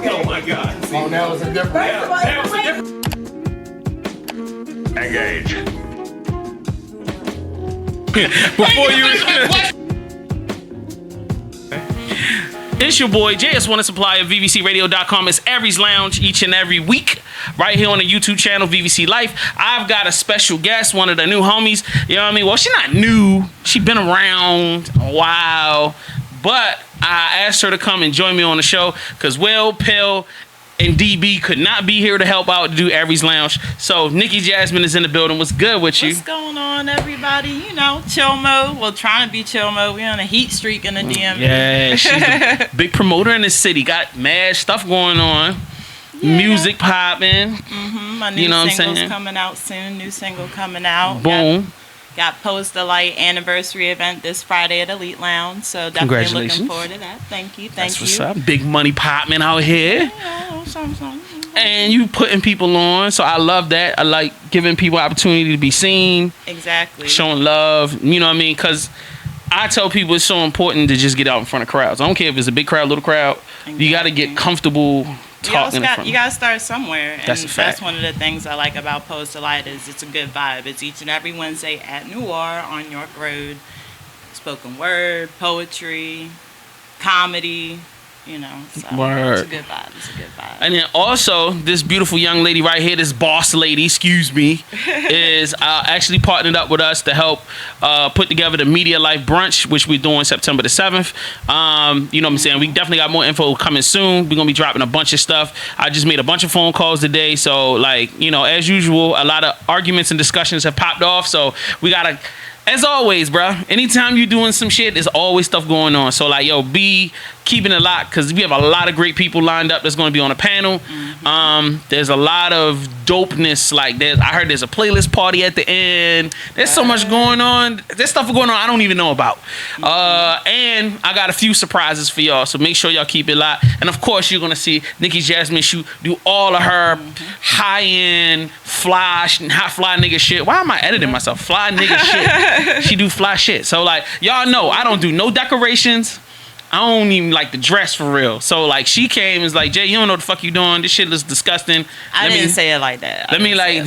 Oh my God. Oh, that was a different. That was a different. Engage. Before you. It's your boy JS One Supply of VVCRadio.com. It's Aries Lounge each and every week, right here on the YouTube channel VVC Life. I've got a special guest, one of the new homies. You know what I mean? Well, she's not new. She's been around a while, but I asked her to come and join me on the show because Will, Pill, and DB could not be here to help out to do Aries Lounge. So Niki Jasmin is in the building. What's good with you? What's going on, everybody? You know, chill mode. Well, trying to be chill mode. We're on a heat streak in the DMV. Yeah, she's a big promoter in the city. Got mad stuff going on. Yeah. Music popping. My new single's coming out soon. New single coming out. Boom. Got Post the Light anniversary event this Friday at Elite Lounge. So definitely looking forward to that. Thank you. That's what's up. Big money popping out here. Yeah, something. And you putting people on. So I love that. I like giving people opportunity to be seen. Exactly. Showing love. You know what I mean? Because I tell people it's so important to just get out in front of crowds. I don't care if it's a big crowd, little crowd. Exactly. You got to get comfortable talking in front. You got to start somewhere. And that's a fact. That's one of the things I like about Post the Light is it's a good vibe. It's each and every Wednesday at Noir on York Road. Spoken word, poetry, comedy. You know, so Word. It's a good vibe. It's a good vibe. And then also, this beautiful young lady right here, this boss lady, excuse me, is actually partnered up with us to help put together the Media Life Brunch, which we're doing September the 7th. You know what I'm saying? We definitely got more info coming soon. We're going to be dropping a bunch of stuff. I just made a bunch of phone calls today. So, like, you know, as usual, a lot of arguments and discussions have popped off. So, we got to... As always, bro, anytime you're doing some shit, there's always stuff going on. So, like, yo, be keeping it locked because we have a lot of great people lined up that's going to be on the panel. There's a lot of dopeness. Like, I heard there's a playlist party at the end. There's so much going on. There's stuff going on I don't even know about. And I got a few surprises for y'all. So make sure y'all keep it locked. And, of course, you're going to see Niki Jasmin do all of her high-end, fly nigga shit. Why am I editing myself? Fly nigga shit. She do fly shit. So, like, y'all know I don't do no decorations. I don't even like the dress for real. So, like, she came and was like, Jay, you don't know what the fuck you doing. This shit looks disgusting. I didn't say it like that.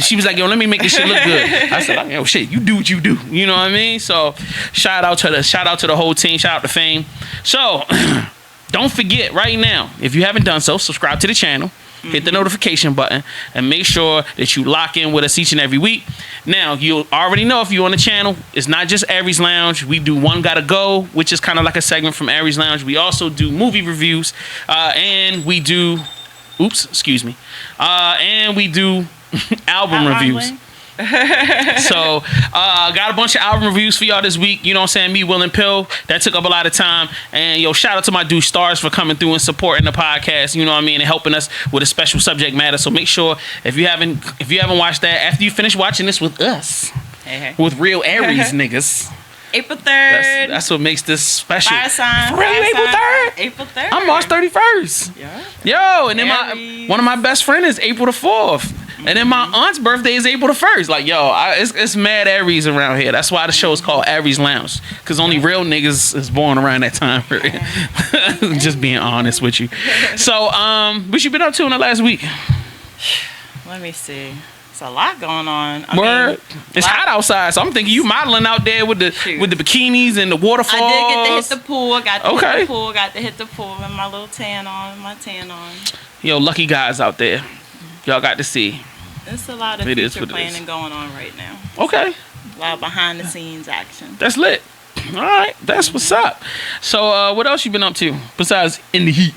She was like, yo, let me make this shit look good. I said, like, yo, shit, you do what you do. You know what I mean? So, shout out to the whole team. Shout out to Fame. So, don't forget right now, if you haven't done so, subscribe to the channel. Hit the notification button and make sure that you lock in with us each and every week. Now, you already know if you're on the channel, it's not just Aries Lounge. We do One Gotta Go, which is kind of like a segment from Aries Lounge. We also do movie reviews, and we do, and we do album reviews. So, got a bunch of album reviews for y'all this week. You know what I'm saying? Me, Will, and Pill. That took up a lot of time. And, yo, shout out to my dude Stars for coming through and supporting the podcast. You know what I mean? And helping us with a special subject matter. So make sure if you haven't watched that, after you finish watching this with us, with real Aries niggas. April 3rd. That's what makes this special. Fire sign. Really, April 3rd? April 3rd. I'm March 31st. Yeah. Yo, and then one of my best friends is April the 4th. And then my aunt's birthday is April the 1st. Like, yo, it's mad Aries around here. That's why the show is called Aries Lounge. Because only real niggas is born around that time period. Just being honest with you. So, what you been up to in the last week? Let me see. It's a lot going on. It's hot outside, so I'm thinking you modeling out there with the bikinis and the waterfalls. I did get to hit the pool. Got to hit the pool with my little tan on. Yo, lucky guys out there. Y'all got to see. There's a lot of future planning going on right now. Okay. A lot of behind the scenes action. That's lit. All right, that's what's up. So, what else you been up to besides in the heat?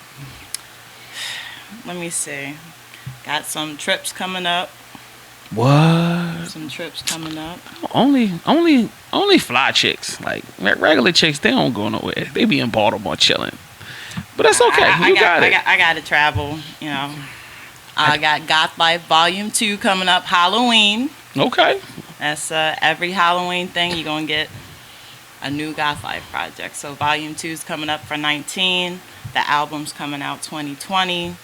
Let me see. Got some trips coming up. What? Some trips coming up. Only fly chicks. Like regular chicks, they don't go nowhere. They be in Baltimore chilling. But that's okay. You got it. I got to travel. You know. I got Goth Life Volume 2 coming up Halloween. Okay. That's every Halloween thing you're gonna get a new Goth Life project. So Volume 2 is coming up for 19. The album's coming out 2020.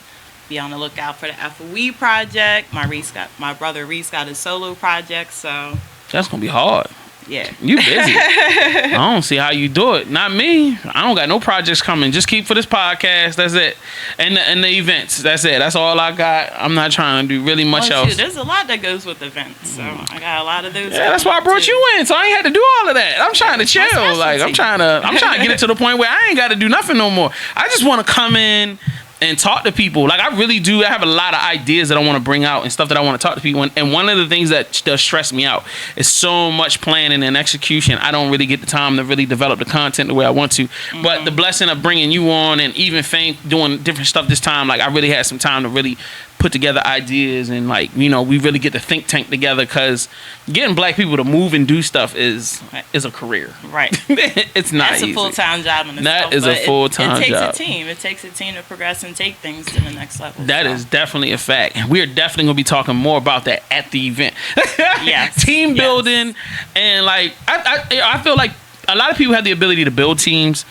Be on the lookout for the FOE project. My brother Reese got a solo project, so that's gonna be hard. Yeah. You busy. I don't see how you do it. Not me. I don't got no projects coming. Just keep for this podcast. That's it. And the events. That's it. That's all I got. I'm not trying to do really much else. Shoot, there's a lot that goes with events. So I got a lot of those. Yeah, that's why I brought you in. So I ain't had to do all of that. I'm trying to chill. Like I'm trying to get it to the point where I ain't got to do nothing no more. I just want to come in and talk to people. Like I really do. I have a lot of ideas that I want to bring out and stuff that I want to talk to people. And one of the things that does stress me out is so much planning and execution. I don't really get the time to really develop the content the way I want to. Mm-hmm. But the blessing of bringing you on and even Fame doing different stuff this time, like I really had some time to really put together ideas and like, you know, we really get the think tank together because getting black people to move and do stuff is a career. Right. It's not That's easy. A full-time job in itself. That is a full-time job. It takes a team. It takes a team to progress and take things to the next level. That is definitely a fact. And we're definitely going to be talking more about that at the event. Yes. Team building. And like, I feel like a lot of people have the ability to build teams,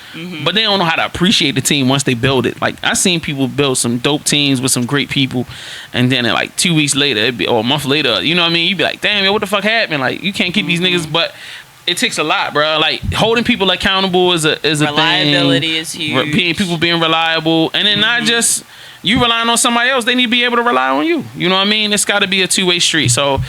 but they don't know how to appreciate the team once they build it. Like I seen people build some dope teams with some great people, and then like 2 weeks later, or a month later, you know what I mean? You'd be like, damn, yo, what the fuck happened? Like you can't keep these niggas, but it takes a lot, bro. Like holding people accountable is a reliability is huge. People being reliable, and then not just you relying on somebody else. They need to be able to rely on you. You know what I mean? It's got to be a two-way street. So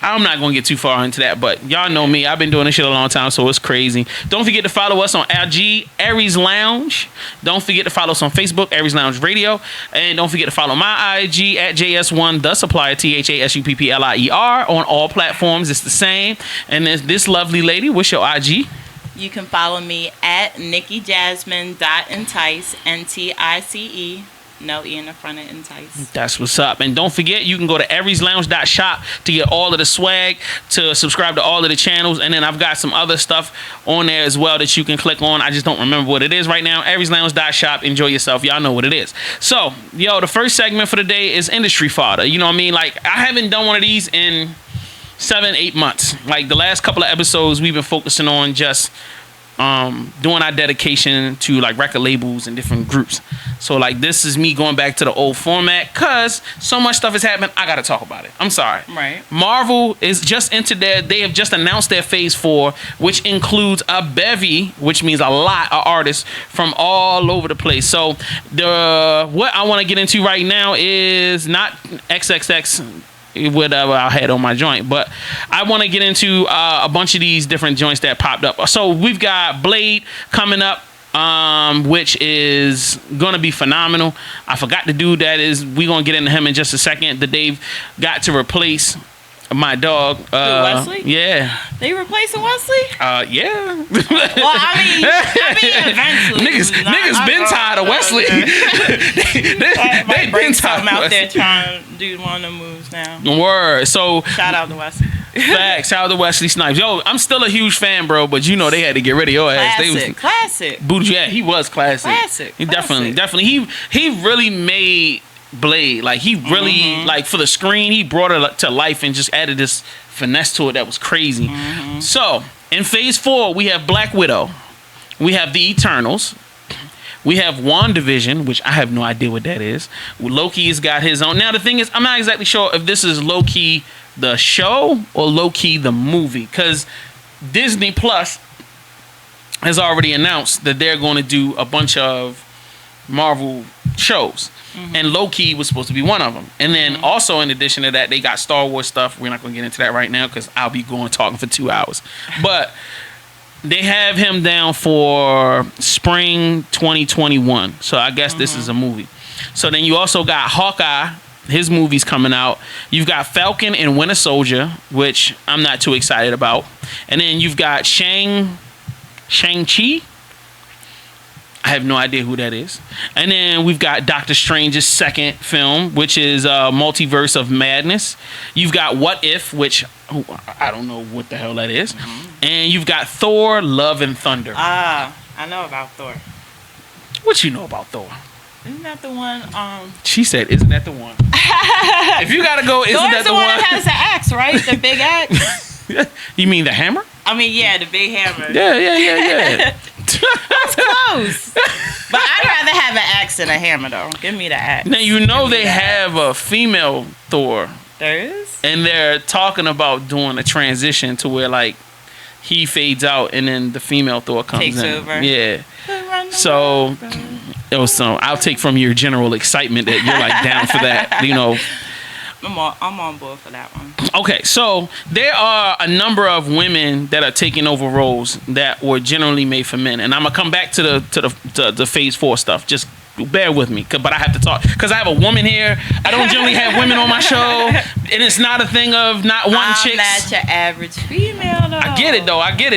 I'm not going to get too far into that, but y'all know me. I've been doing this shit a long time, so it's crazy. Don't forget to follow us on IG, Aries Lounge. Don't forget to follow us on Facebook, Aries Lounge Radio. And don't forget to follow my IG at JS1, The Supplier, THASUPPLIER. On all platforms, it's the same. And there's this lovely lady. What's your IG? You can follow me at Niki Jasmin .entice, NTICE. No E in the front of entice. That's what's up. And don't forget, you can go to arieslounge.shop to get all of the swag, to subscribe to all of the channels. And then I've got some other stuff on there as well that you can click on. I just don't remember what it is right now. arieslounge.shop. Enjoy yourself. Y'all know what it is. So, yo, the first segment for the day is industry fodder. You know what I mean? Like, I haven't done one of these in 7-8 months. Like, the last couple of episodes, we've been focusing on just doing our dedication to like record labels and different groups. So like this is me going back to the old format because so much stuff has happened. I gotta talk about it. I'm sorry. Right. Marvel is just into they have just announced their phase 4, which includes a bevy, which means a lot of artists from all over the place. So what I want to get into right now is not XXX, whatever I had on my joint, but I want to get into a bunch of these different joints that popped up. So we've got Blade coming up, which is gonna be phenomenal. I forgot the dude that is. We're gonna get into him in just a second. That they've got to replace my dog. Wesley? Yeah. They replacing Wesley? Yeah. Well, I mean, eventually. Niggas been tired of Wesley. they been tired. I'm out there trying to do one of the moves now. Word. So shout out to Wesley. Facts. Shout out to Wesley Snipes. Yo, I'm still a huge fan, bro. But you know they had to get rid of your ass. Classic. Booty. Yeah, he was classic. Classic. He definitely. He really made Blade, like he really like for the screen, he brought it to life and just added this finesse to it that was crazy. So in phase 4 we have Black Widow, we have the Eternals, we have WandaVision, which I have no idea what that is. Loki has got his own. Now the thing is, I'm not exactly sure if this is Loki the show or Loki the movie, because Disney Plus has already announced that they're going to do a bunch of Marvel shows. And Loki was supposed to be one of them. And then also in addition to that, they got Star Wars stuff. We're not going to get into that right now because I'll be talking for 2 hours. But they have him down for spring 2021. So I guess this is a movie. So then you also got Hawkeye. His movie's coming out. You've got Falcon and Winter Soldier, which I'm not too excited about. And then you've got Shang-Chi. I have no idea who that is. And then we've got Doctor Strange's second film, which is Multiverse of Madness. You've got What If, which I don't know what the hell that is. And you've got Thor, Love and Thunder. I know about Thor. What you know about Thor? Isn't that the one? She said, "Isn't that the one?" If you gotta go, isn't Thor's that the one one? that has the axe, right? The big axe. You mean the hammer? I mean, yeah, the big hammer. Yeah. That's close. But I'd rather have an axe than a hammer, though. Give me the axe. Now, you know they have a female Thor. There is? And they're talking about doing a transition to where, like, he fades out, and then the female Thor comes Takes in. over. Yeah. So it was some. I'll take from your general excitement that you're like down for that. You know. I'm on board for that one. Okay, so there are a number of women that are taking over roles that were generally made for men, and I'm gonna come back to the Phase 4 stuff. Just bear with me, but I have to talk because I have a woman here. I don't generally have women on my show, and it's not a thing of not wanting chicks. I'm not your average female, though. I get it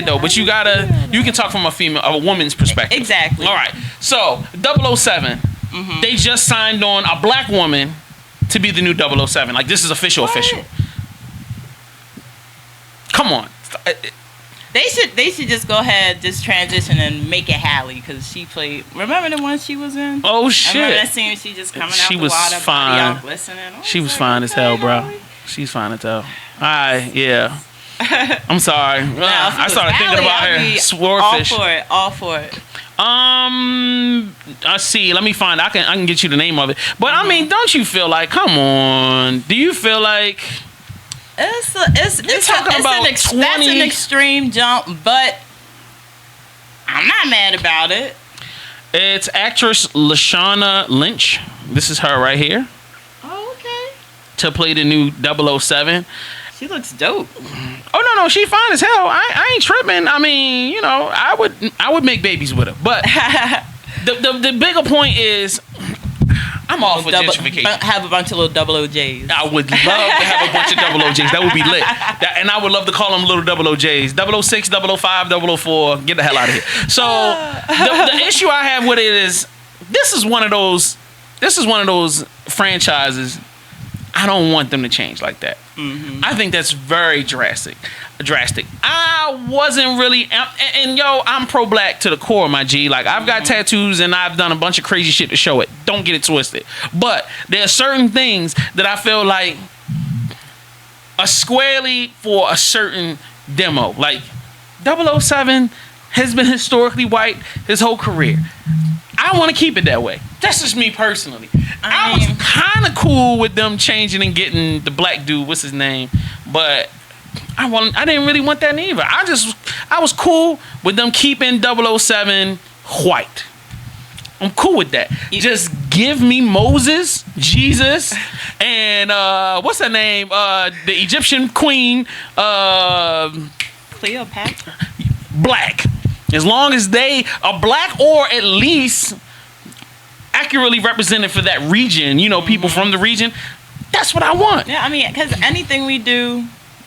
though, but you can talk from a woman's perspective. Exactly. All right, so 007, they just signed on a black woman to be the new 007. Like, this is official. Come on. They should just go ahead, just transition and make it Hallie, because she played. Remember the one she was in? Oh shit! I remember that scene. She just coming out the water, fine. body all glistening. She was fine as hell, bro. She's fine as hell. Yeah. I'm sorry. I started thinking about her. Swordfish. All for it. Let's see. Let me find. I can get you the name of it. But I mean, don't you feel like? Come on. Do you feel like? It's about 20. That's an extreme jump, but I'm not mad about it. It's actress Lashana Lynch. This is her right here. Oh, okay. To play the new 007. She looks dope. Oh no, she fine as hell. I ain't tripping. I mean, you know, I would make babies with her. But the bigger point is, I'm all for gentrification. Have a bunch of little 00Js. I would love to have a bunch of 00Js. That would be lit. And I would love to call them little 00Js. 006, 005, 004. Get the hell out of here. So the issue I have with it is, this is one of those franchises. I don't want them to change like that. I think that's very drastic. I wasn't really, and I'm pro-black to the core, my G. Like, I've got tattoos and I've done a bunch of crazy shit to show it. Don't get it twisted. But there are certain things that I feel like are squarely for a certain demo. Like, 007 has been historically white his whole career. I want to keep it that way. That's just me personally. I was kind of cool with them changing and getting the black dude, what's his name, but I didn't really want that either. I was cool with them keeping 007 white. I'm cool with that. Just give me Moses, Jesus, and what's her name? The Egyptian queen, Cleopatra. Black. As long as they are black, or at least accurately represented for that region, people from the region, that's what I want. Yeah, I mean, because anything we do,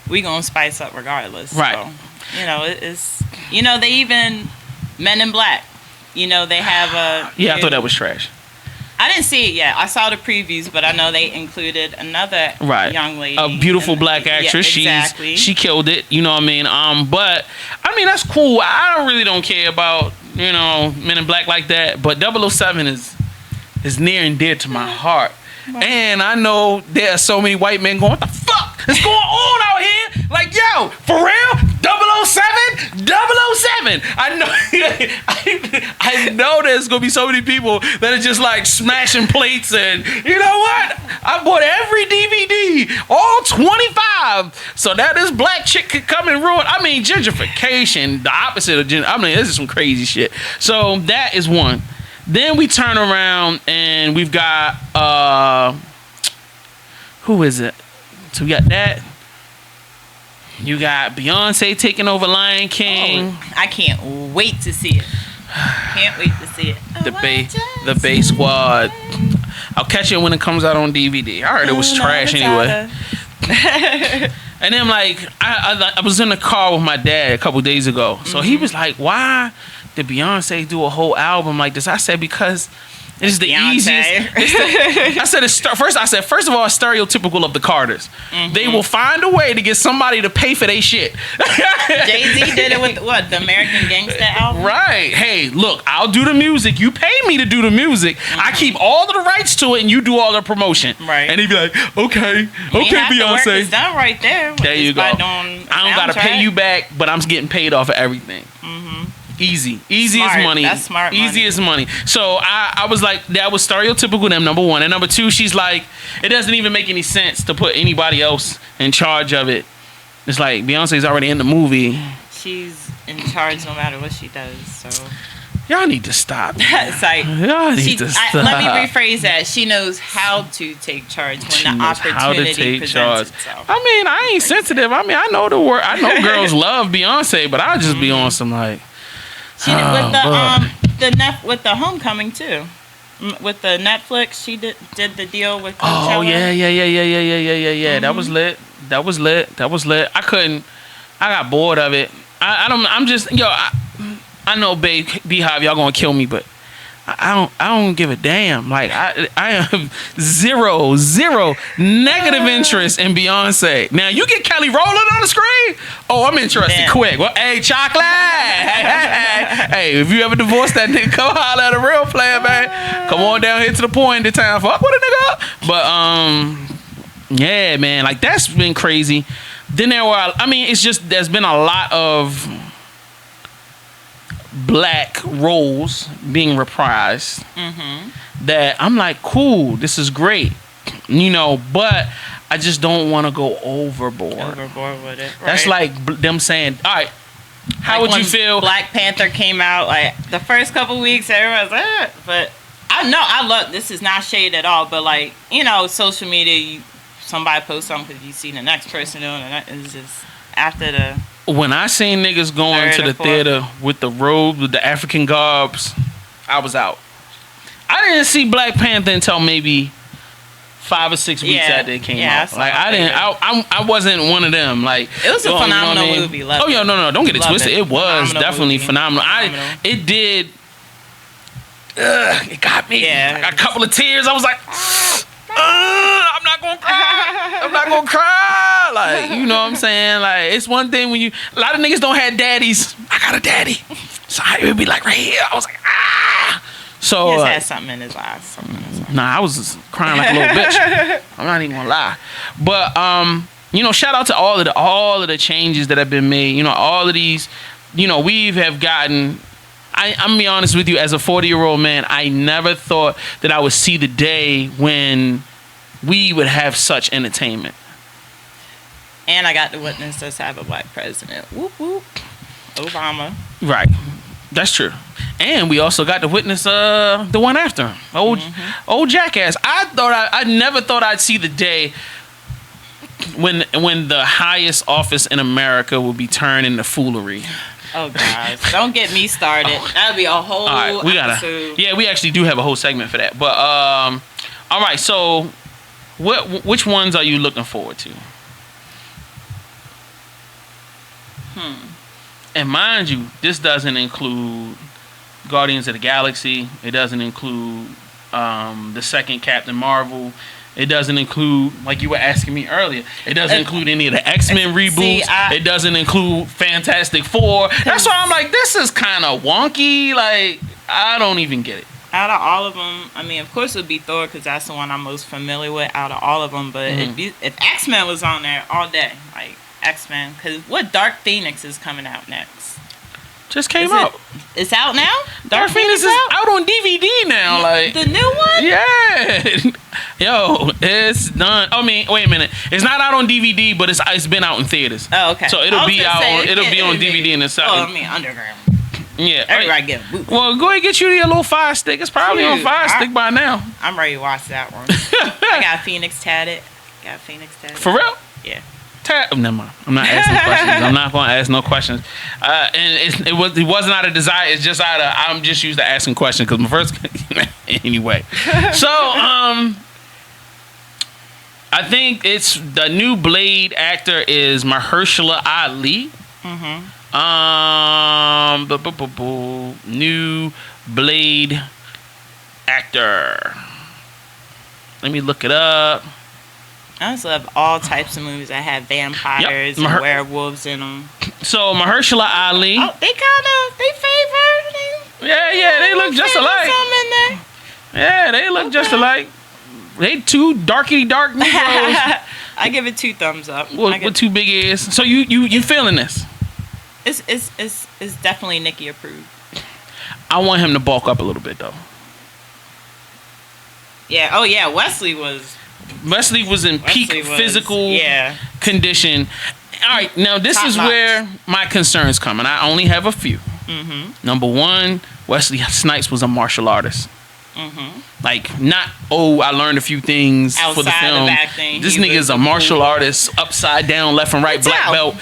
we gonna spice up regardless. Right. So, it's they even Men in Black. They have a. Yeah, I thought that was trash. I didn't see it yet. I saw the previews, but I know they included another young lady, a beautiful black actress. Yeah, exactly. She killed it. You know what I mean? But I mean, that's cool. I really don't care about Men in Black like that. But 007 is near and dear to my heart. And I know there are so many white men going, what the fuck is going on out here? Like, yo, for real? 007? 007. I know there's going to be so many people that are just like smashing plates, and you know what? I bought every DVD, all 25, so that this black chick could come and ruin. I mean, gentrification, the opposite of I mean, this is some crazy shit. So that is one. Then we turn around and we've got who is it? So we got that. You got Beyonce taking over Lion King. Oh, I can't wait to see it. Can't wait to see it. The Bay Squad. I'll catch it when it comes out on DVD. I heard it was trash anyway. And then I was in the car with my dad a couple days ago. So he was like, why did Beyonce do a whole album like this? I said, because it's the easiest. First of all, it's stereotypical of the Carters. They will find a way to get somebody to pay for their shit. Jay-Z did it with the American Gangsta album? Right. Hey, look, I'll do the music. You pay me to do the music. I keep all of the rights to it, and you do all the promotion. Right. And he'd be like, okay, Beyonce. It's done right there. There you go. I don't got to pay you back, but I'm getting paid off of everything. Easy as money. That's smart money. Easy as money. So I was like, that was stereotypical, them, number one. And number two, she's like, it doesn't even make any sense to put anybody else in charge of it. It's like, Beyonce's already in the movie. she's in charge no matter what she does. So Y'all need to stop. it's like Y'all need to stop. let me rephrase that. She knows how to take charge when the opportunity presents itself. I mean, I ain't sensitive. I mean, I know the word. I know girls love Beyonce, but I'll just be on some like. She did with the Homecoming too. With the Netflix, she did the deal with Coachella. Oh yeah. That was lit. I got bored of it. I'm just I know, babe, Beehive, y'all gonna kill me, but I don't give a damn. Like I have zero negative interest in Beyonce. Now you get Kelly Rowland on the screen. Oh, I'm interested. Damn. Quick. Well, hey, chocolate. Hey, if you ever divorced that nigga, come holler at a real player, man. Come on down here to the point in town. Fuck with a nigga. But yeah, man, like that's been crazy. Then it's just there's been a lot of black roles being reprised that I'm like, cool, this is great, but I just don't want to go overboard with it. Right? That's like them saying, all right, how would you feel? Black Panther came out, like the first couple weeks, everyone's like, but I love, this is not shade at all, but like, social media, somebody posts something because you see the next person doing it. It's just after the. When I seen niggas going to the theater with the robes, with the African garbs, I was out. I didn't see Black Panther until maybe 5 or 6 weeks after it came out. Like I wasn't one of them. Like it was a phenomenal movie. Oh yeah, no, don't get it twisted. It was definitely phenomenal. It did. It got me. Yeah. I got a couple of tears. I was like. I'm not gonna cry. Like, you know what I'm saying? Like, it's one thing when a lot of niggas don't have daddies. I got a daddy. So it would be like right here. I was like, ah. So he just had something in his eyes. Nah, I was just crying like a little bitch. I'm not even gonna lie. But shout out to all of the changes that have been made. All of these, we have gotten. I'm gonna be honest with you, as a 40-year-old man, I never thought that I would see the day when we would have such entertainment. And I got to witness us have a black president. Whoop whoop. Obama. Right. That's true. And we also got to witness the one after him. Old jackass. I never thought I'd see the day when the highest office in America will be turned into foolery. Oh God! Don't get me started. That'll be a whole episode. Yeah, we actually do have a whole segment for that. But all right. So, which ones are you looking forward to? And mind you, this doesn't include Guardians of the Galaxy. It doesn't include the second Captain Marvel. It doesn't include, like you were asking me earlier, it doesn't include any of the X-Men reboots. It doesn't include Fantastic Four. That's why I'm like, this is kind of wonky. Like, I don't even get it. Out of all of them, I mean, of course it would be Thor because that's the one I'm most familiar with out of all of them. But if X-Men was on there all day, like X-Men, because what Dark Phoenix is coming out next? Just came out. It's out now? Dark Phoenix is out on DVD now. Like the new one? Yeah. Yo, it's done. I mean, wait a minute. It's not out on DVD, but it's been out in theaters. Oh, okay. So it'll be out. It'll be on DVD in a second. Oh, I mean, underground. Yeah. Everybody get a boot. Well, go ahead and get you your little Fire Stick. It's probably on Fire Stick by now. I'm ready to watch that one. I got Phoenix tatted. For real? Yeah. Never mind. I'm not asking questions. I'm not going to ask no questions. And it wasn't out of desire. It's just out of I'm just used to asking questions because my first anyway. So I think it's the new Blade actor is Mahershala Ali. New Blade actor. Let me look it up. I also love all types of movies that have vampires and werewolves in them. So Mahershala Ali. Oh, they favor. Yeah, they look just alike. Yeah, they look just alike. They two dark Negroes. I give it 2 thumbs up. With 2 big ears. So you feeling this? It's definitely Nikkii approved. I want him to bulk up a little bit though. Yeah. Oh yeah. Wesley was in peak physical condition. All right, now this Top is notch. where my concerns come, and I only have a few. Number one, Wesley Snipes was a martial artist. Like, not, I learned a few things for the Outside film. of acting, This he nigga was is a a martial cool- artist, upside down, left and right, That's black out. belt,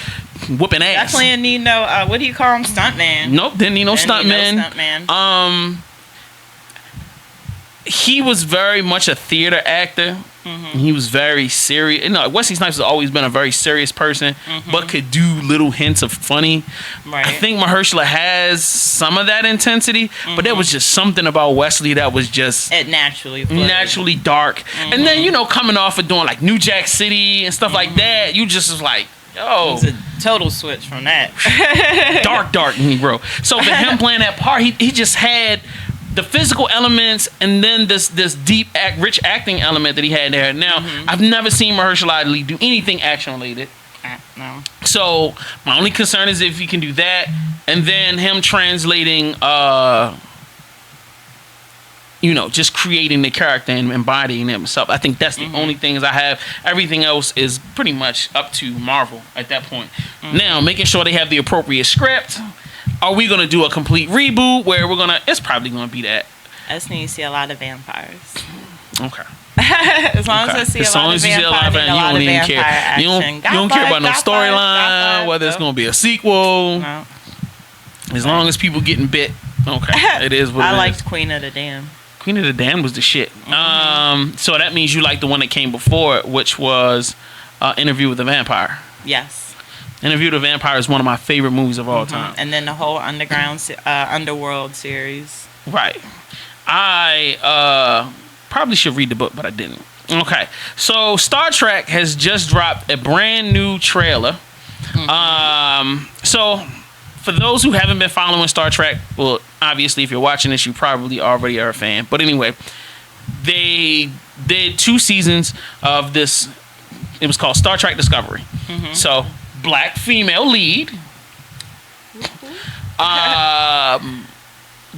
whooping ass. Definitely need no, what do you call him? Stuntman. Nope, didn't need no Didn't need no stuntman. stuntman. He was very much a theater actor. He was very serious. You know, Wesley Snipes has always been a very serious person, but could do little hints of funny. Right. I think Mahershala has some of that intensity, but there was just something about Wesley that was just It naturally flowed. naturally dark. And then, you know, coming off of doing like New Jack City and stuff like that, you just was like, yo, It's a total switch from that. dark Negro. So for him playing that part, he just had the physical elements and then this deep rich acting element that he had there. Now, I've never seen Mahershala Ali do anything action related. No. So my only concern is if he can do that, and then him translating, you know, just creating the character and embodying himself. I think that's the only things I have. Everything else is pretty much up to Marvel at that point. Now, making sure they have the appropriate script. Are we gonna do a complete reboot where we're gonna? It's probably gonna be that. I just need to see a lot of vampires. Okay. As long as I see As a long lot of as you see a lot vampires, of and it, a you lot don't of even vampire care. action. You don't care about no storyline, whether it's gonna be a sequel. No. As long as people getting bit. Okay. It is what it I is. liked Queen of the Dam. Queen of the Damned was the shit. So that means you like the one that came before it, which was Interview with the Vampire. Yes. Interview with the Vampire is one of my favorite movies of all time. And then the whole Underworld series. Right. I probably should read the book, but I didn't. Okay. So Star Trek has just dropped a brand new trailer. So for those who haven't been following Star Trek, well, obviously if you're watching this, you probably already are a fan. But anyway, they did 2 seasons of this. It was called Star Trek Discovery. So black female lead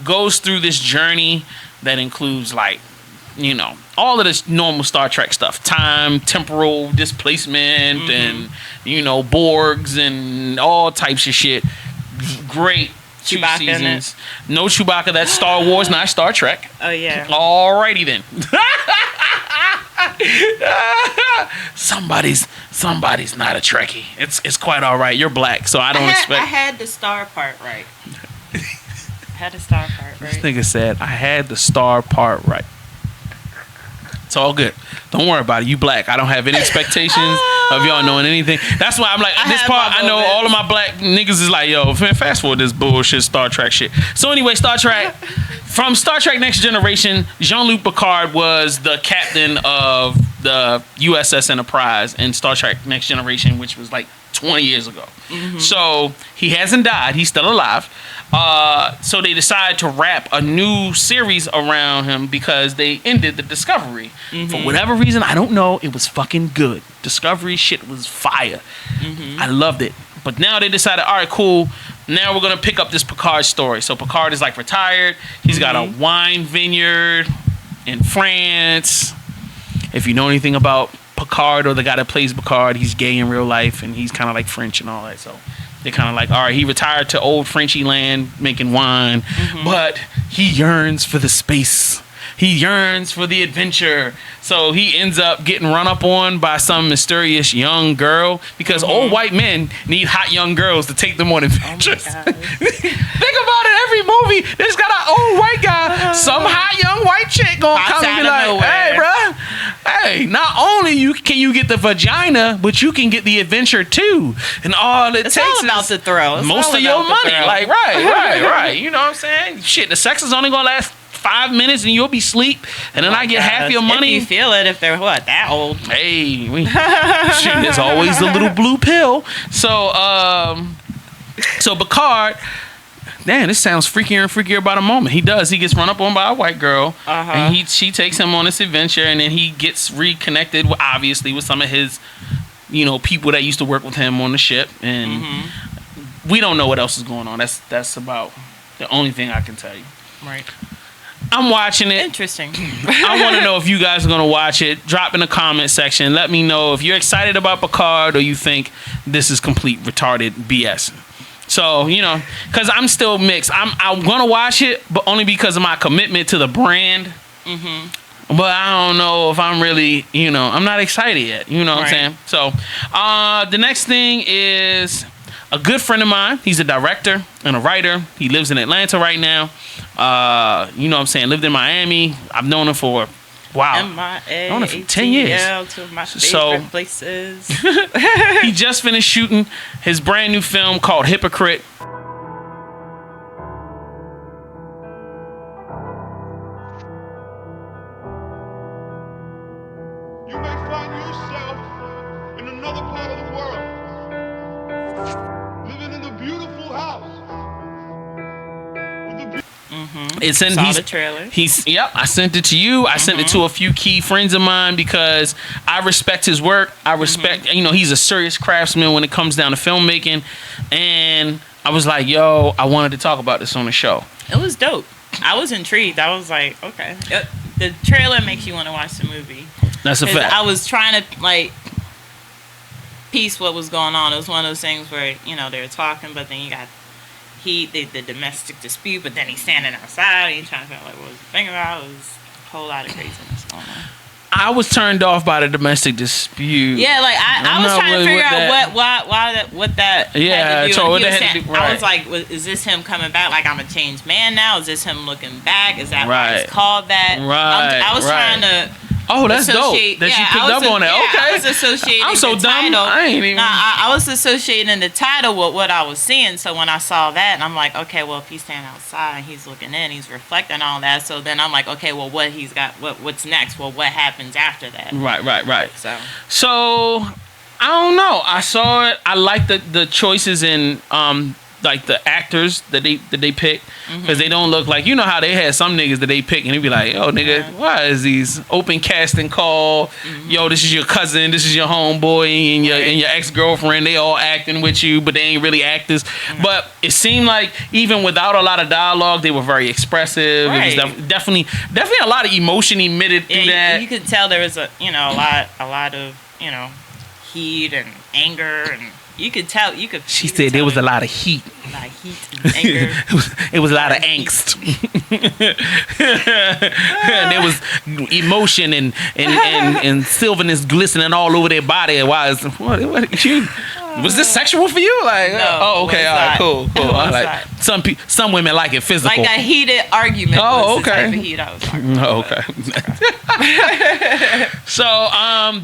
goes through this journey that includes, like, you know, all of this normal Star Trek stuff: time, temporal displacement, and, you know, Borgs and all types of shit. Great. 2 Chewbacca in seasons. No Chewbacca. That's Star Wars, not Star Trek. Oh, yeah. Alrighty then. Somebody's not a Trekkie. It's quite all right. You're black, so I don't I expect. had the star part right. Had the star part This right. nigga said I had the star part right. It's all good. Don't worry about it. You black. I don't have any expectations of y'all knowing anything. That's why I'm like, I this have part, my I know moments. all of my black niggas is like, yo, man, fast forward this bullshit Star Trek shit. So anyway, Star Trek. From Star Trek Next Generation, Jean-Luc Picard was the captain of the USS Enterprise in Star Trek Next Generation, which was like 20 years ago. So he hasn't died. He's still alive. So they decided to wrap a new series around him because they ended the Discovery. For whatever reason, I don't know. It was fucking good. Discovery shit was fire. I loved it. But now they decided, all right, cool. Now we're going to pick up this Picard story. So Picard is like retired. He's got a wine vineyard in France. If you know anything about Picard or the guy that plays Picard, he's gay in real life and he's kind of like French and all that. So they're kind of like, all right, he retired to old Frenchy land making wine, but he yearns for the space. He yearns for the adventure. So he ends up getting run up on by some mysterious young girl because old white men need hot young girls to take them on adventures. Think about it. Every movie, there's got an old white guy, some hot young white chick gonna Pops come and be out of like, hey, nowhere. bruh. Hey, not only can you get the vagina, but you can get the adventure too. And all it It's takes all about is the thrill. It's most all of your about the money. thrill. Like, right. You know what I'm saying? Shit, the sex is only gonna last 5 minutes and you'll be asleep, and then I get half your money. If you feel it, if they're that old. Hey, shit, there's always the little blue pill. So, so Picard, damn, this sounds freakier and freakier about a moment. He does. He gets run up on by a white girl, and she takes him on this adventure, and then he gets reconnected, obviously, with some of his, you know, people that used to work with him on the ship, and we don't know what else is going on. That's about the only thing I can tell you. Right. I'm watching it. Interesting. I want to know if you guys are going to watch it. Drop in the comment section. Let me know if you're excited about Picard or you think this is complete retarded BS. So, you know, because I'm still mixed. I'm going to watch it, but only because of my commitment to the brand. Mm-hmm. But I don't know if I'm really, you know, I'm not excited yet. You know what I'm saying? So, the next thing is a good friend of mine. He's a director and a writer. He lives in Atlanta right now. You know what I'm saying? Lived in Miami. I've known him for, wow. MIA, known him for 10 years. To my favorite places. He just finished shooting his brand new film called Hypocrite. You may find yourself in another part of the world, living in a beautiful house. It's in Saw the trailer. Yep, I sent it to you. I sent it to a few key friends of mine because I respect his work. I respect, you know, he's a serious craftsman when it comes down to filmmaking. And I was like, yo, I wanted to talk about this on the show. It was dope. I was intrigued. I was like, okay. The trailer makes you want to watch the movie. That's a fact. I was trying to, like, piece what was going on. It was one of those things where, you know, they were talking, but then you got the domestic dispute, but then he's standing outside and he's trying to figure out, like, what was the thing about? It was a whole lot of craziness going on. I was turned off by the domestic dispute. Yeah, like I was trying to figure out what that had to do. So And what he that was had to saying, do, I right. was like, is this him coming back? Like, I'm a changed man now? Is this him looking back? Is that why Right. it's called that? Right, I was right. trying to. Oh, that's dope associate- that you yeah, picked I was up on that. yeah, Okay. I was associating I'm so the dumb. title. I ain't even. I was associating the title with what I was seeing. So when I saw that, and I'm like, okay, well, if he's standing outside and he's looking in, he's reflecting on that. So then I'm like, okay, well, what he's got, what's next? Well, what happens after that? Right. So I don't know. I saw it. I like the choices in like the actors that they pick because they don't look like, you know how they had some niggas that they pick and they be like, yo nigga, why is these open casting call? Yo, this is your cousin, this is your homeboy and your ex-girlfriend, they all acting with you, but they ain't really actors. But it seemed like even without a lot of dialogue, they were very expressive. Right. It was definitely a lot of emotion emitted through that. You could tell there was a lot of heat and anger, and you could tell. She said there was a lot of heat. A lot of heat and anger. It was a lot of angst. There was emotion and silverness glistening all over their body. Why is was this sexual for you? Like, No, oh, okay, it was all right, not. cool. It was I like not. some women like it physical. Like a heated argument. Oh, was the okay. type of heat I was talking Oh, about. okay. So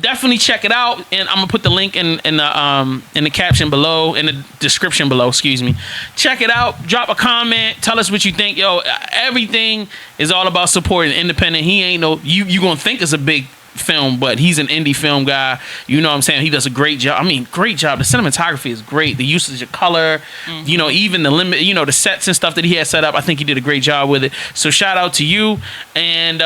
definitely check it out, and I'm gonna put the link in the caption below, in the description below. Excuse me. Check it out. Drop a comment. Tell us what you think. Yo, everything is all about supporting independent. He ain't no you gonna think it's a big film, but he's an indie film guy. You know what I'm saying? He does a great job. I mean, great job. The cinematography is great. The usage of color, you know, even the limit, you know, the sets and stuff that he had set up. I think he did a great job with it. So shout out to you. And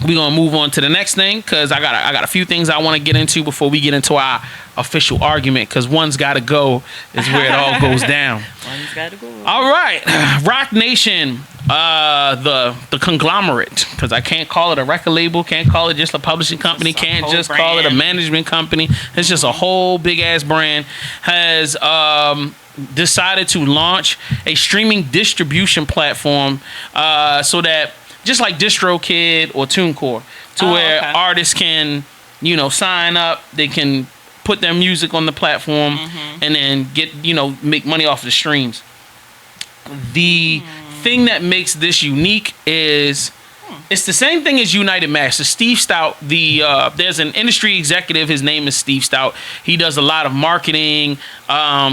we're gonna move on to the next thing because I got a few things I want to get into before we get into our official argument, because one's gotta go is where it all goes down. One's gotta go. All right, Rock Nation, the conglomerate, because I can't call it a record label, can't call it just a publishing company, Just a can't whole just call it a brand. management company. It's just a whole big ass brand. Has decided to launch a streaming distribution platform, so that just like DistroKid or TuneCore, to where okay. artists can, you know, sign up, they can put their music on the platform and then get, you know, make money off the streams. The thing that makes this unique is it's the same thing as United Masters. Steve Stout, there's an industry executive. His name is Steve Stout. He does a lot of marketing.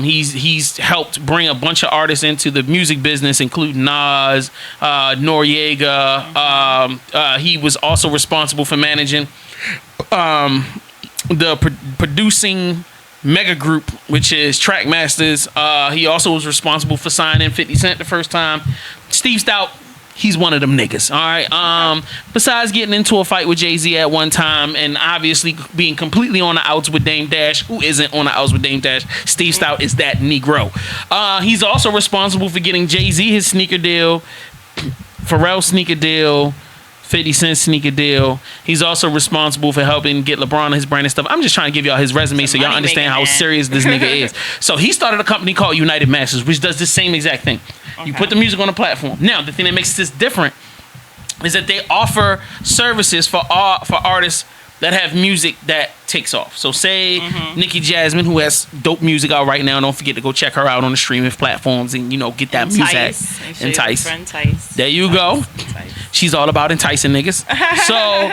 He's helped bring a bunch of artists into the music business, including Nas, Noriega. He was also responsible for managing the producing mega group, which is Trackmasters. He also was responsible for signing 50 Cent the first time. Steve Stout, he's one of them niggas. All right. Besides getting into a fight with Jay-Z at one time and obviously being completely on the outs with Dame Dash, who isn't on the outs with Dame Dash? Steve Stout is that Negro. He's also responsible for getting Jay-Z his sneaker deal, Pharrell sneaker deal, 50 Cent sneaker deal. He's also responsible for helping get LeBron his brand and stuff. I'm just trying to give y'all his resume so y'all understand how serious this nigga is. So he started a company called United Masters, which does the same exact thing. You put the music on the platform. Now, the thing that makes this different is that they offer services for artists that have music that takes off. So say Niki Jasmin, who has dope music out right now. Don't forget to go check her out on the streaming platforms and, you know, get that music. Entice. There you go. She's all about enticing niggas. So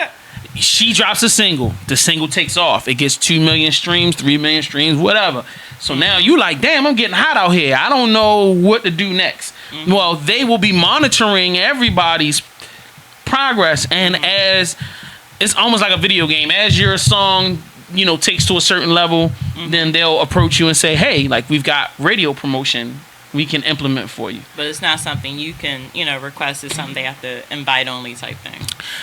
she drops a single. The single takes off. It gets 2 million streams, 3 million streams, whatever. So now you like, damn, I'm getting hot out here. I don't know what to do next. Well, they will be monitoring everybody's progress, and as it's almost like a video game. As your song, you know, takes to a certain level, then they'll approach you and say, hey, like, we've got radio promotion we can implement for you. But it's not something you can, you know, request. It's something they have to invite only type thing.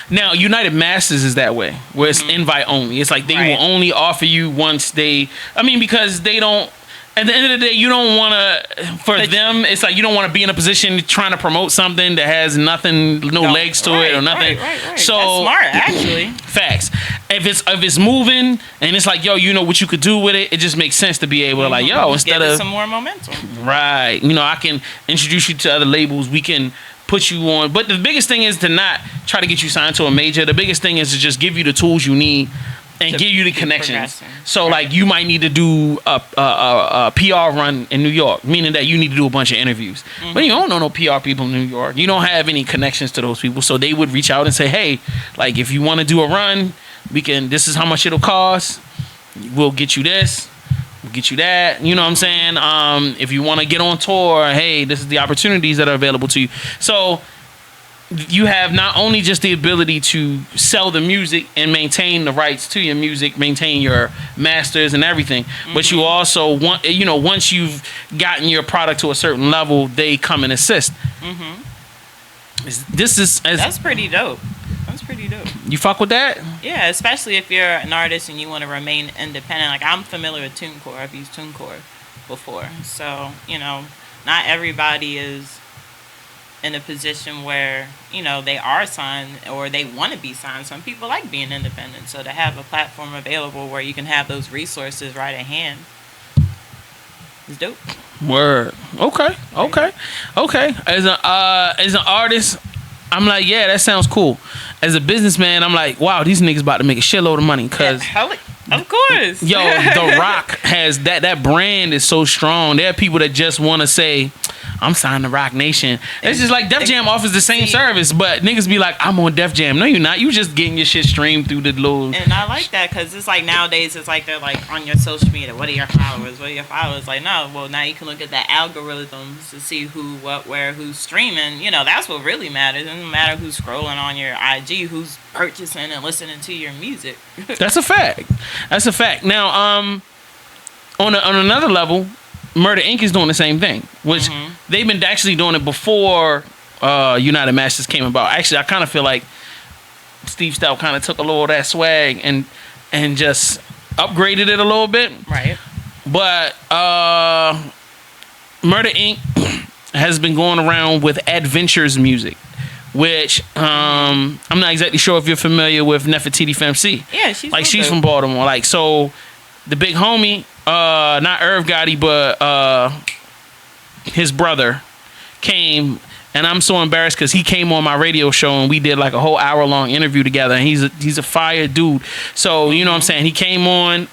Now, United Masters is that way, where it's invite only. It's like they will only offer you once they, I mean, because they don't, at the end of the day, you don't want to, for them, it's like you don't want to be in a position trying to promote something that has nothing, no legs to it or nothing. Right. So, that's smart, actually. Facts. If it's moving and it's like, yo, you know what you could do with it, it just makes sense to be able to like, yo, instead Give it of some more momentum. Right. You know, I can introduce you to other labels. We can put you on. But the biggest thing is to not try to get you signed to a major. The biggest thing is to just give you the tools you need and give you the connections. So like you might need to do a PR run in New York, meaning that you need to do a bunch of interviews. But you don't know no PR people in New York. You don't have any connections to those people. So they would reach out and say, hey, like if you want to do a run, this is how much it'll cost. We'll get you this. We'll get you that. You know what I'm saying? If you want to get on tour, hey, this is the opportunities that are available to you. So you have not only just the ability to sell the music and maintain the rights to your music, maintain your masters and everything, but you also want, you know, once you've gotten your product to a certain level, they come and assist. That's pretty dope. That's pretty dope. You fuck with that? Yeah, especially if you're an artist and you want to remain independent. Like I'm familiar with TuneCore. I've used TuneCore before. So, you know, not everybody is in a position where, you know, they are signed or they want to be signed. Some people like being independent. So to have a platform available where you can have those resources right at hand is dope. Word. Okay. As an artist, I'm like, yeah, that sounds cool. As a businessman, I'm like, wow, these niggas about to make a shitload of money. Cause of course. Yo, The Rock has that brand is so strong. There are people that just want to say, I'm signed to Rock Nation. It's just like Def Jam offers the same service, but niggas be like, I'm on Def Jam. No, you're not. You just getting your shit streamed through the little. And I like that because it's like nowadays, it's like they're like on your social media. What are your followers? What are your followers? Like, no, well, now you can look at the algorithms to see who, what, where, who's streaming. You know, that's what really matters. It doesn't matter who's scrolling on your IG, who's purchasing and listening to your music. That's a fact. That's a fact. Now, on another level, Murder Inc. is doing the same thing, which they've been actually doing it before United Masters came about. Actually, I kind of feel like Steve Stout kind of took a little of that swag and just upgraded it a little bit. Right. But Murder Inc. has been going around with Adventures music, which I'm not exactly sure if you're familiar with Nefertiti Femc. Yeah, she's from Baltimore. Like, so the big homie, not Irv Gotti, but his brother came, and I'm so embarrassed because he came on my radio show and we did like a whole hour-long interview together, and he's a fire dude. So, you know what I'm saying? He came on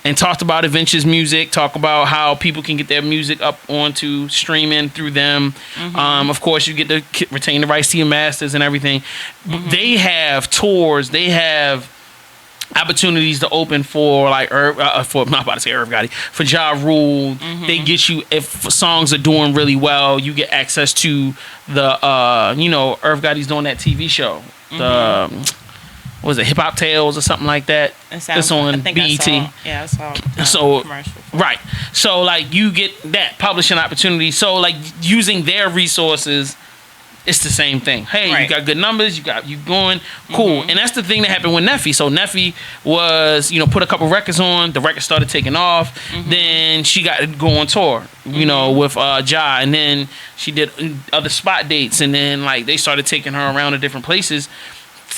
and talked about Adventures music, talk about how people can get their music up onto streaming through them. Of course, you get to retain the rights to your masters and everything. They have tours. They have opportunities to open for like I'm not about to say Irv Gotti, for Ja Rule. They get you, if songs are doing really well, you get access to the you know, Irv Gotti's doing that TV show, the what was it, Hip Hop Tales or something like that. It's on BET. I saw so commercial. Right. So like you get that publishing opportunity. So like using their resources it's the same thing. Hey, Right. you got good numbers, you going cool. And that's the thing that happened with Neffy. So Neffy was, put a couple records on, the record started taking off, then she got to go on tour, with Ja, and then she did other spot dates, and then like they started taking her around to different places.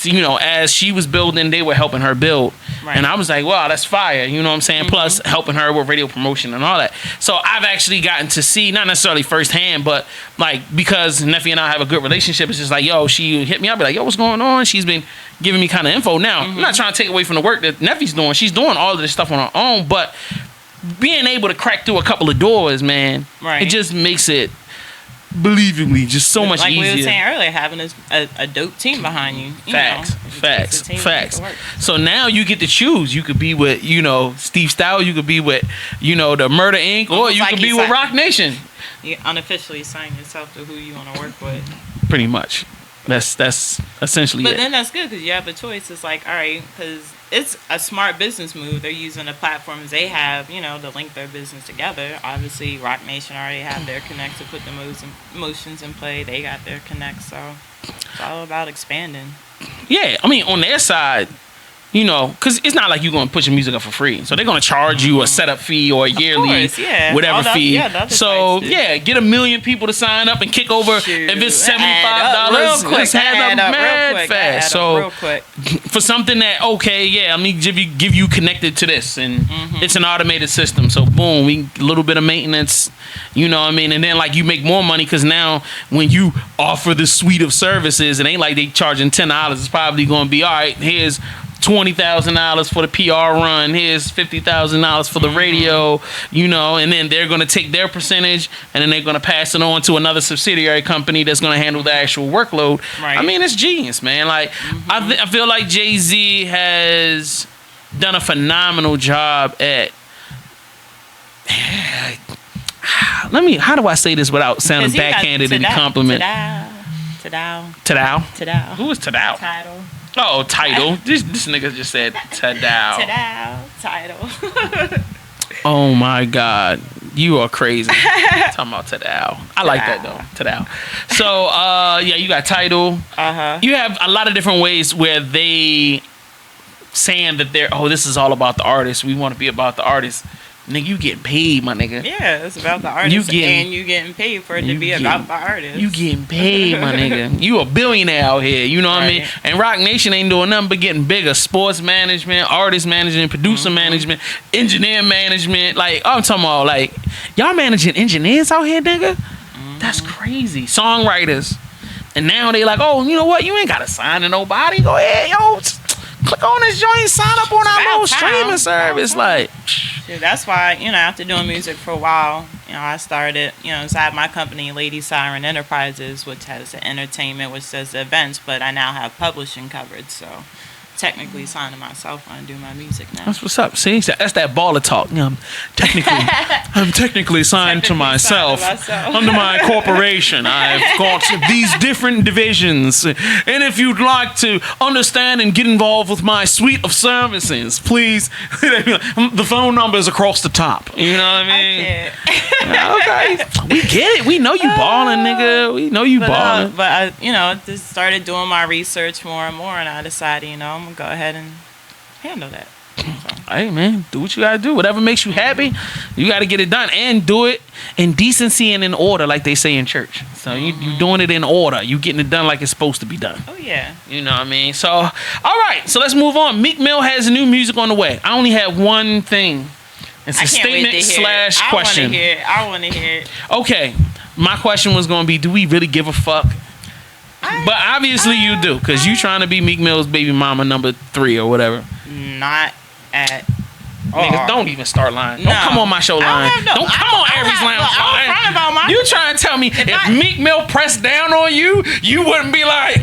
As she was building, they were helping her build. Right. And I was like, wow, that's fire. You know what I'm saying? Plus helping her with radio promotion and all that. So I've actually gotten to see, not necessarily firsthand, but like because Neffy and I have a good relationship, it's just like, yo, she hit me up, be like, yo, what's going on? She's been giving me kind of info. Now, I'm not trying to take away from the work that Neffy's doing. She's doing all of this stuff on her own, but being able to crack through a couple of doors, man, it just makes it believably just so much easier. Like we were saying earlier, having a dope team behind you. Facts. So now you get to choose. You could be with, Steve Style. You could be with, the Murder Inc. Or you could be with Rock Nation. You unofficially sign yourself to who you want to work with. Pretty much. That's essentially it. But then that's good because you have a choice. It's like, all right, because it's a smart business move. They're using the platforms they have, to link their business together. Obviously, Rock Nation already have their connect to put the motions in play. They got their connect, so it's all about expanding. Yeah, I mean, on their side, because it's not like you're going to put your music up for free. So they're going to charge you a setup fee or a yearly whatever fee. So, get 1 million people to sign up and kick over. If it's $75, let's add up mad fast. So, for something that, let me give you connected to this. And it's an automated system. So, boom, a little bit of maintenance. You know what I mean? And then, like, you make more money because now when you offer the suite of services, it ain't like they charging $10. It's probably going to be, all right, here's $20,000 for the PR run. Here's $50,000 for the radio, and then they're going to take their percentage and then they're going to pass it on to another subsidiary company that's going to handle the actual workload. Right. I mean, it's genius, man. Like, I feel like Jay-Z has done a phenomenal job at. How do I say this without sounding backhanded in the compliment? Tadao. Who is Tadao? Title. Oh, Tidal. This nigga just said Tadao. Title. Oh my God. You are crazy. Talking about Tadao. I like that though. Tadao. So you got Tidal. You have a lot of different ways where they saying that this is all about the artist. We want to be about the artist. Nigga, you getting paid, my nigga. Yeah, it's about the artist, and you getting paid for it to be about the artist. You getting paid, my nigga. You a billionaire out here, you know what I mean? And Rock Nation ain't doing nothing but getting bigger. Sports management, artist management, producer management, engineer management. Like, I'm talking about, like, y'all managing engineers out here, nigga? That's crazy. Songwriters. And now they like, oh, you know what? You ain't got to sign to nobody. Go ahead, yo. Click on this joint, sign up on our little streaming service. Like, dude, that's why, after doing music for a while, I started, inside my company, Lady Siren Enterprises, which has the entertainment, which does the events, but I now have publishing coverage, so technically signing myself when I do my music now. That's what's up. See, that's that baller talk. I'm technically signed to myself under my corporation. I've got these different divisions, and if you'd like to understand and get involved with my suite of services, please, the phone number is across the top. You know what I mean? Okay, we get it. We know you balling, nigga. We know you balling. But I, just started doing my research more and more, and I decided, I'm gonna go ahead and handle that. So. Hey man, do what you gotta do. Whatever makes you happy, you gotta get it done, and do it in decency and in order, like they say in church. So you doing it in order. You getting it done like it's supposed to be done. Oh yeah. You know what I mean? So all right, so let's move on. Meek Mill has new music on the way. I only have one thing. It's a statement / question. I want to hear it. Okay, my question was gonna be, do we really give a fuck? But obviously you do, because you trying to be Meek Mill's baby mama number 3 or whatever. Not at all. Niggas, don't even start lying. Don't come on my show lying. Don't come on Aries lying. You trying to tell me if Meek Mill pressed down on you, you wouldn't be like,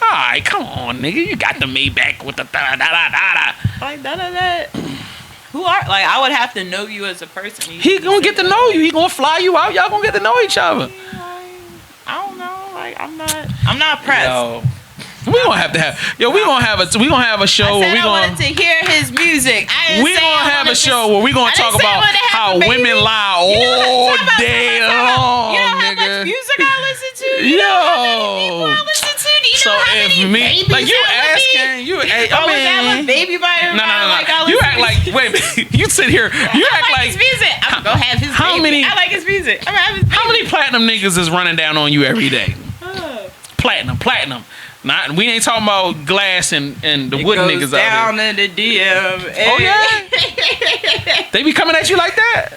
all right, come on, nigga. You got the Maybach with the da-da-da-da-da. Like, da-da-da. Who are, like, I would have to know you as a person. He gonna get to know you. He gonna fly you out. Y'all gonna get to know each other. I don't know. Like, I'm not pressed. Yo, we gonna have a show where we wanted to hear his music. We gonna have a show where we gonna talk about how women lie all day long. You know how much music I listen to? Yo. Listen to, do you So know how if many me, babies like you that would be? asking, you, I Oh, was that mean, one baby by no. Like I You listen act to like, music. wait a minute. You sit here, you I act like like, his music. I'm gonna have his how baby. many- I like his music. I'm gonna have his baby. how many platinum niggas is running down on you every day? Platinum. Not, we ain't talking about glass and the It wood goes niggas down out here. in the DM. Oh yeah, they be coming at you like that.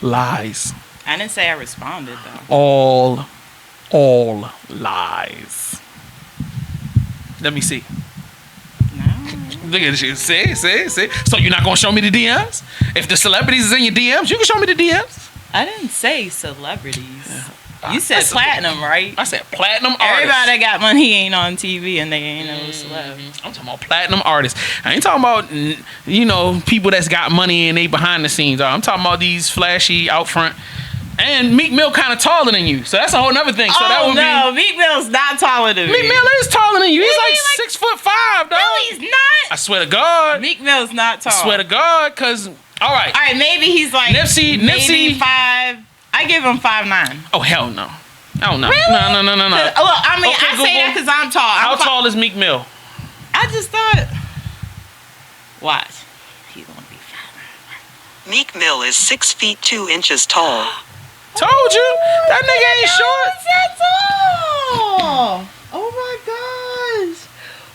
Lies. I didn't say I responded though. All lies. Let me see. No. Look at you. See. So you're not gonna show me the DMs? If the celebrities is in your DMs, you can show me the DMs. I didn't say celebrities. I You said said- platinum, right? I said platinum artists. Everybody that got money ain't on TV and they ain't no celeb. I'm talking about platinum artists. I ain't talking about people that's got money and they behind the scenes. I'm talking about these flashy out front. And Meek Mill kind of taller than you, so that's a whole nother thing. So that would no, Meek Mill's not taller than me. Meek Mill is taller than you. He's Really? like 6'5", dog. No, he's not. I swear to God. Meek Mill's not tall. I swear to God, cause all right. All right, maybe he's like Nipsey. maybe 5. I give him 5'9". Oh hell no. I don't know. Really? No. Look, I mean, Okay, I say Google. that because I'm tall. How tall is Meek Mill? I just thought. Watch. He's gonna be 5'9". Meek Mill is 6 feet 2 inches tall. Told you that nigga ain't short. That's all. Oh my gosh.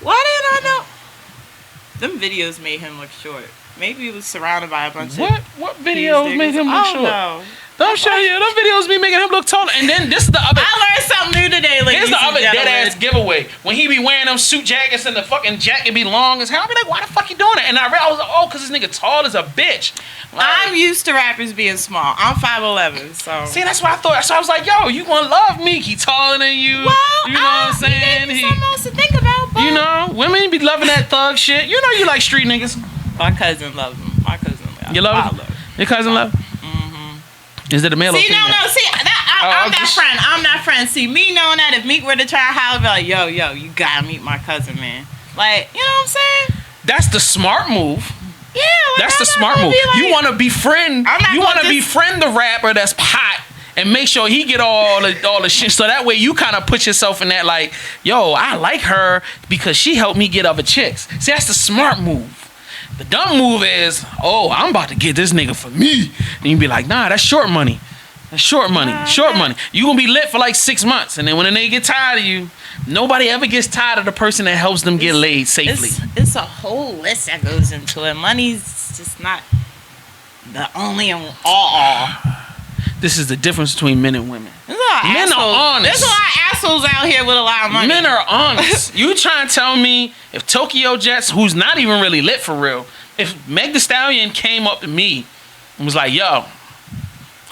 Why didn't I know? Them videos made him look short. Maybe he was surrounded by a bunch of. What videos made him look short? No. Don't show you. Them videos be making him look taller. And then this is the other. I learned something new today, ladies. Here's the other and dead ass gentlemen. giveaway. When he be wearing them suit jackets and the fucking jacket be long as hell, I be like, why the fuck you doing that? And I was like, oh, cause this nigga tall as a bitch. Like, I'm used to rappers being small. I'm 5'11", so. see, that's what I thought. So I was like, yo, you gonna love Meek? He taller than you. Well, You know what I'm he gave saying? me something else to think about, but You know, women be loving that thug shit. You know, you like street niggas. my cousin loves him. My cousin loves him. You love him? Your cousin love? Is it a male or See, female? no. See, I'm that friend. I'm that friend. See, me knowing that if Meek were to try to holler, I'd be like, yo, you gotta meet my cousin, man. Like, you know what I'm saying? That's the smart move. Yeah. Like, That's the I'm smart not move. gonna be like- You want to befriend. I'm not You gonna want to just- befriend the rapper that's hot and make sure he get all the shit. So that way you kind of put yourself in that like, yo, I like her because she helped me get other chicks. See, that's the smart move. The dumb move is, oh, I'm about to get this nigga for me. And you be like, nah, that's short money. That's short money. Short money. You gonna be lit for like 6 months, and then when a nigga get tired of you, nobody ever gets tired of the person that helps them get laid safely. It's a whole list that goes into it. Money's just not the only and all. This is the difference between men and women. There's a lot of Men are assholes. honest. There's a lot of assholes out here with a lot of money. Men are honest. You trying to tell me if Tokyo Jets, who's not even really lit for real, if Meg Thee Stallion came up to me and was like, yo,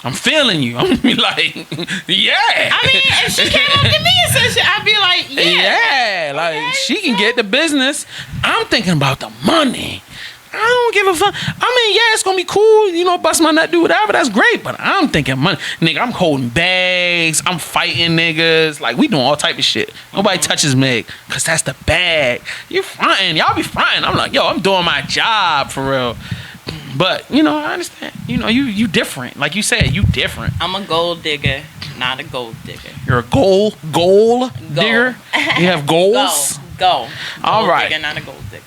I'm feeling you. I'm gonna be like, yeah. I mean, if she came up to me and said shit, I'd be like, yeah. Yeah, like she can get the business. I'm thinking about the money. I don't give a fuck. I mean, yeah, it's gonna be cool, you know, bust my nut, do whatever, that's great. But I'm thinking money. Nigga, I'm holding bags, I'm fighting niggas. Like, we doing all type of shit. Nobody touches Meg, cause that's the bag. You fronting, y'all be fronting. I'm like, yo, I'm doing my job for real. But, you know, I understand. You know, you different. Like you said, you different. I'm a gold digger, not a gold digger. You're a goal digger. You have goals. Go. All Gold right. digger, not a gold digger.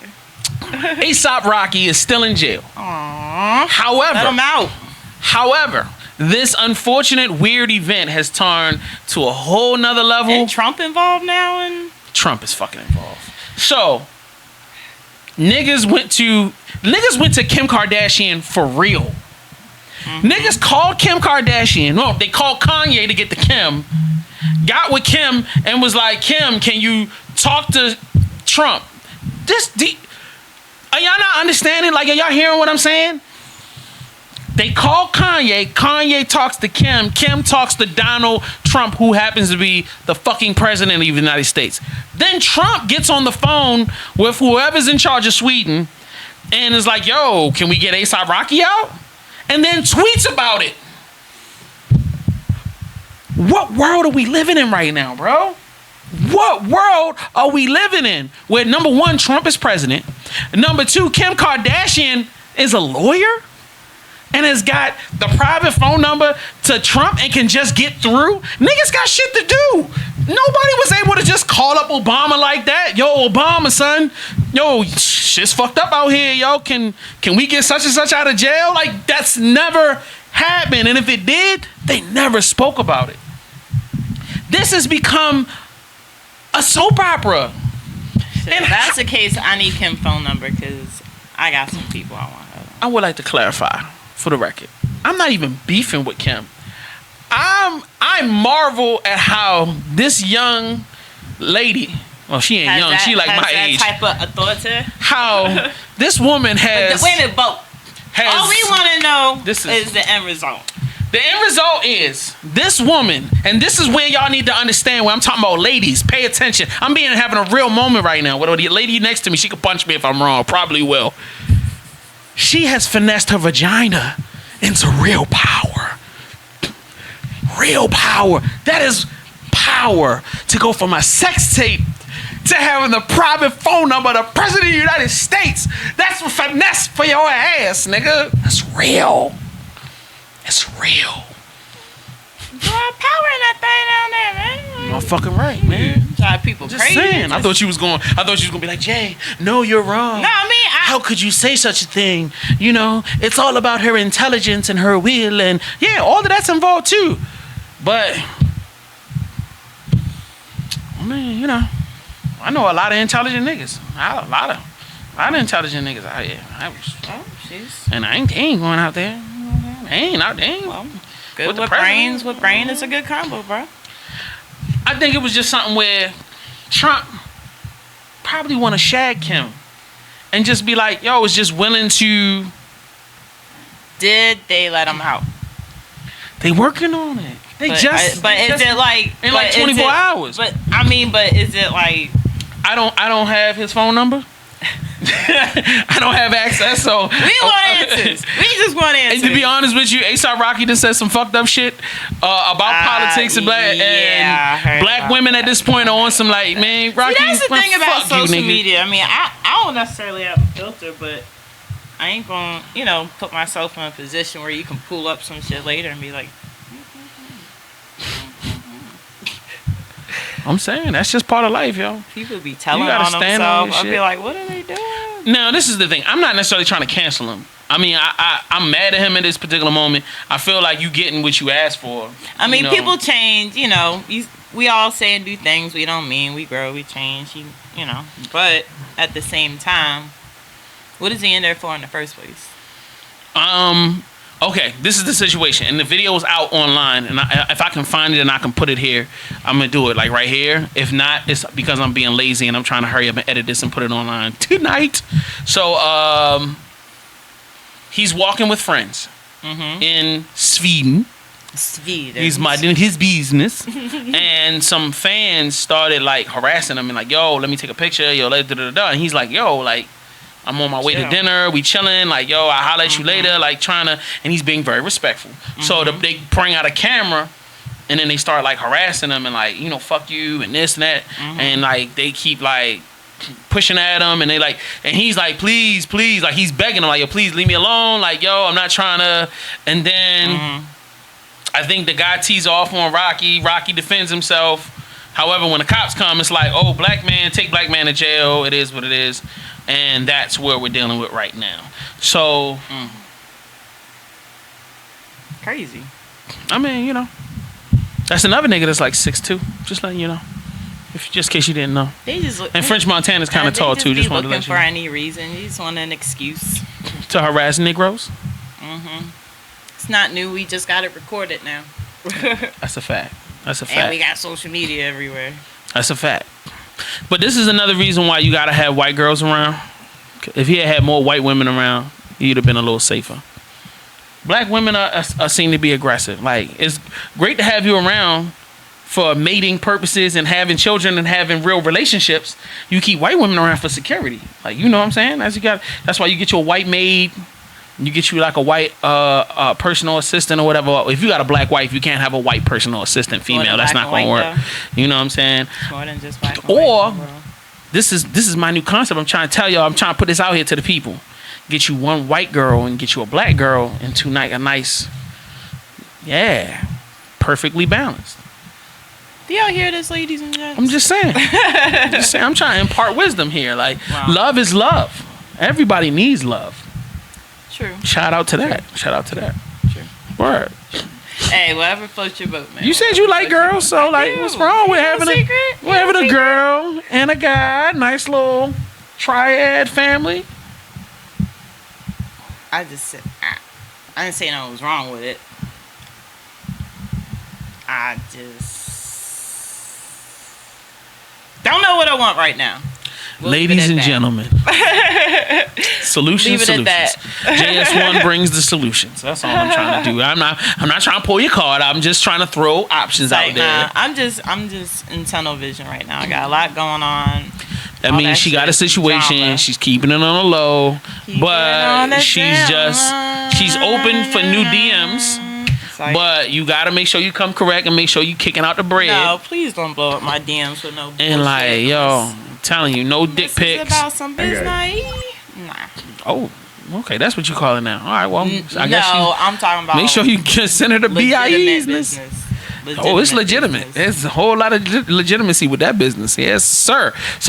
A$AP Rocky is still in jail. Aww. Let him However, out. this unfortunate weird event has turned to a whole nother level. And Trump involved now and Trump is fucking involved. So niggas went to Kim Kardashian for real. Niggas called Kim Kardashian. No, they called Kanye to get to Kim. Got with Kim and was like, Kim, can you talk to Trump? Are y'all not understanding? Like, are y'all hearing what I'm saying? They call Kanye. Kanye talks to Kim. Kim talks to Donald Trump, who happens to be the fucking president of the United States. Then Trump gets on the phone with whoever's in charge of Sweden and is like, yo, can we get A$AP Rocky out? And then tweets about it. What world are we living in right now, bro? What world are we living in? Where number one, Trump is president. Number two, Kim Kardashian is a lawyer. and has got the private phone number to Trump and can just get through, niggas got shit to do. Nobody was able to just call up Obama like that. Yo, Obama, son. Yo, shit's fucked up out here, yo. Can we get such and such out of jail? Like, that's never happened. And if it did, they never spoke about it. This has become a soap opera. Shit, if that's the case, I need Kim's phone number because I got some people I want her. I would like to clarify, for the record, I'm not even beefing with Kim. I marvel at how this young lady, well, she ain't young, she like my age. Type of authority. How this woman has. Wait a minute, but all we want to know is the end result. The end result is this woman, and this is where y'all need to understand where I'm talking about. Ladies, pay attention. I'm having a real moment right now. With the lady next to me, she could punch me if I'm wrong. Probably will. She has finessed her vagina into real power. Real power. That is power to go from a sex tape to having the private phone number of the President of the United States. That's finesse for your ass, nigga. That's real. It's real. You got power in that thing down there, man. I'm fucking right, man. Drive people Just crazy. saying. I thought she was gonna be like, Jay, no, you're wrong. No, I mean, how could you say such a thing? You know, it's all about her intelligence and her will, and yeah, all of that's involved too. But I mean, you know, I know a lot of intelligent niggas. A lot of intelligent niggas out here. And they ain't going out there. They ain't out there. Well, good with brains. With brain is a good combo, bro. I think it was just something where Trump probably want to shag Kim and just be like, yo, is just willing to. Did they let him out? They working on it. But is it like in like 24 hours? But I mean, but is it like I don't have his phone number. I don't have access, so we want answers. We just want answers. And to be honest with you, A$AP Rocky just said some fucked up shit about politics and black women at this point are on some like, man, Rocky. See, that's the thing about social you, media. I mean, I don't necessarily have a filter, but I ain't gonna, put myself in a position where you can pull up some shit later and be like. I'm saying that's just part of life, yo. People be telling on themselves. I'd be like, what are they doing? Now, this is the thing. I'm not necessarily trying to cancel him. I mean, I'm mad at him in this particular moment. I feel like you getting what you asked for. I mean, people change. We all say and do things we don't mean. We grow, we change. But at the same time, what is he in there for in the first place? Okay, this is the situation, and the video is out online, and if I can find it and I can put it here, I'm gonna do it like right here. If not, it's because I'm being lazy and I'm trying to hurry up and edit this and put it online tonight. So he's walking with friends in Sweden. He's minding his business, and some fans started like harassing him and like, yo, let me take a picture, yo, and he's like, yo, like. I'm on my way to dinner. We chilling. Like, yo, I'll holler at you later. Like, and he's being very respectful. So they bring out a camera, and then they start like harassing him and like, fuck you and this and that, and like they keep like pushing at him, and and he's like, please, like he's begging him like, yo, please leave me alone. Like, yo, I'm not trying to. And then I think the guy tees off on Rocky. Rocky defends himself. However, when the cops come, it's like, oh, black man, take black man to jail. It is what it is. And that's where we're dealing with right now. So, crazy. I mean, that's another nigga that's like 6'2". Just letting you know, just in case you didn't know. They just and French Montana's kind of tall too. Just wanted to let you know. For any reason, you just want an excuse to harass Negroes. It's not new. We just got it recorded now. That's a fact. And we got social media everywhere. That's a fact. But this is another reason why you gotta have white girls around. If he had more white women around, you'd have been a little safer. Black women are seen to be aggressive. Like, it's great to have you around for mating purposes and having children and having real relationships. You keep white women around for security. Like, you know what I'm saying? That's why you get your white maid. You get you like a white personal assistant or whatever. If you got a black wife, you can't have a white personal assistant female. That's not going to work. You know what I'm saying? More than just black and or white, this is my new concept. I'm trying to tell y'all. I'm trying to put this out here to the people. get you one white girl and get you a black girl and a nice, yeah, perfectly balanced. Do y'all hear this, ladies and gents? I'm just saying. I'm trying to impart wisdom here. Like, Wow. love is love. Everybody needs love. True. Shout out to that. Shout out to that. True. Word. Hey, whatever floats your boat, man. You said you like girls, so like, what's wrong with having a girl and a guy? Nice little triad family. I just said I didn't say no was wrong with it. I just don't know what I want right now. We'll Ladies and gentlemen, solutions. Leave it at that. JS1 brings the solutions. That's all I'm trying to do. I'm not trying to pull your card. I'm just trying to throw options out there. Nah, I'm just in tunnel vision right now. I got a lot going on. That means she got a situation. Drama. She's keeping it on the low, but she's open for new DMs. Like, but you gotta make sure you come correct and make sure you kicking out the bread. no, please don't blow up my DMs with no bullshit. And like, yo, I'm telling you, no dick This pics. is about some business. Nah. Oh, okay, that's what you calling now. All right, well, I guess I'm talking about. make sure you can send her the BIEs. business. Oh, it's legitimate. Business. There's a whole lot of legitimacy with that business. Yes, sir. So